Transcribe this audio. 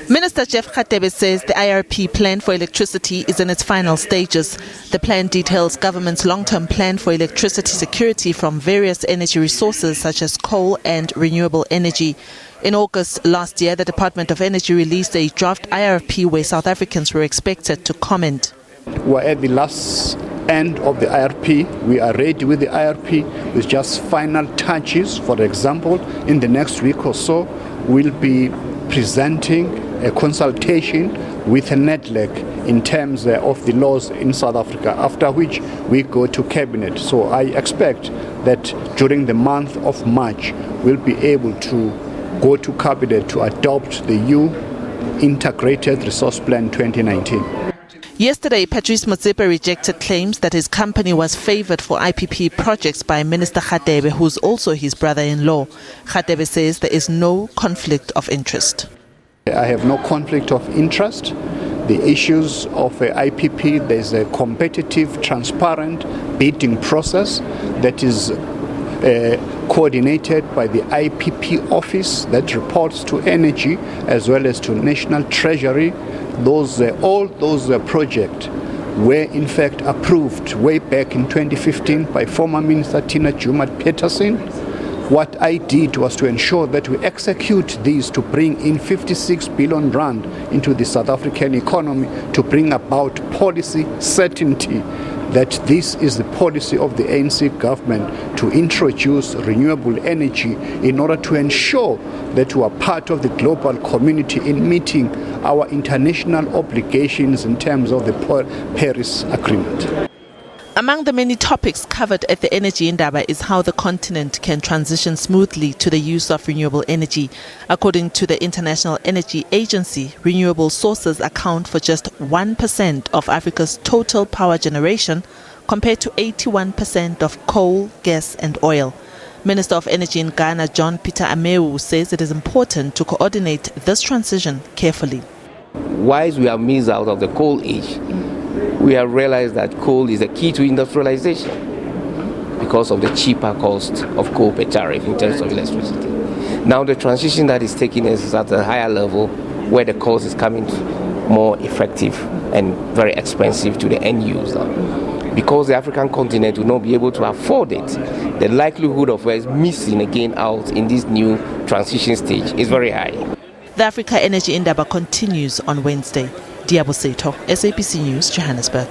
Minister Jeff Radebe says the IRP plan for electricity is in its final stages. The plan details government's long-term plan for electricity security from various energy resources such as coal and renewable energy. In August last year, the Department of Energy released a draft IRP where South Africans were expected to comment. We're at the last end of the IRP. We are ready with the IRP with just final touches. For example, in the next week or so, we'll be presenting a consultation with a NEDLEC in terms of the laws in South Africa, after which we go to Cabinet. So I expect that during the month of March, we'll be able to go to Cabinet to adopt the new Integrated Resource Plan 2019. Yesterday, Patrice Motsepe rejected claims that his company was favored for IPP projects by Minister Radebe, who's also his brother-in-law. Radebe says there is no conflict of interest. I have no conflict of interest. The issues of IPP, there's a competitive, transparent bidding process that is coordinated by the IPP office that reports to Energy as well as to National Treasury. All those projects were in fact approved way back in 2015 by former Minister Tina Johannesburg. What I did was to ensure that we execute these to bring in 56 billion rand into the South African economy, to bring about policy certainty that this is the policy of the ANC government to introduce renewable energy in order to ensure that we are part of the global community in meeting our international obligations in terms of the Paris Agreement. Among the many topics covered at the Energy Indaba is how the continent can transition smoothly to the use of renewable energy. According to the International Energy Agency, renewable sources account for just 1% of Africa's total power generation, compared to 81% of coal, gas and oil. Minister of Energy in Ghana, John Peter Amewu, says it is important to coordinate this transition carefully. Whilst we have missed out of the coal age, we have realized that coal is the key to industrialization because of the cheaper cost of coal per tariff in terms of electricity. Now the transition that is taking us is at a higher level where the cost is coming more effective and very expensive to the end user. Because the African continent will not be able to afford it, the likelihood of us missing again out in this new transition stage is very high. The Africa Energy Indaba continues on Wednesday. Liabo Setho, SABC News, Johannesburg.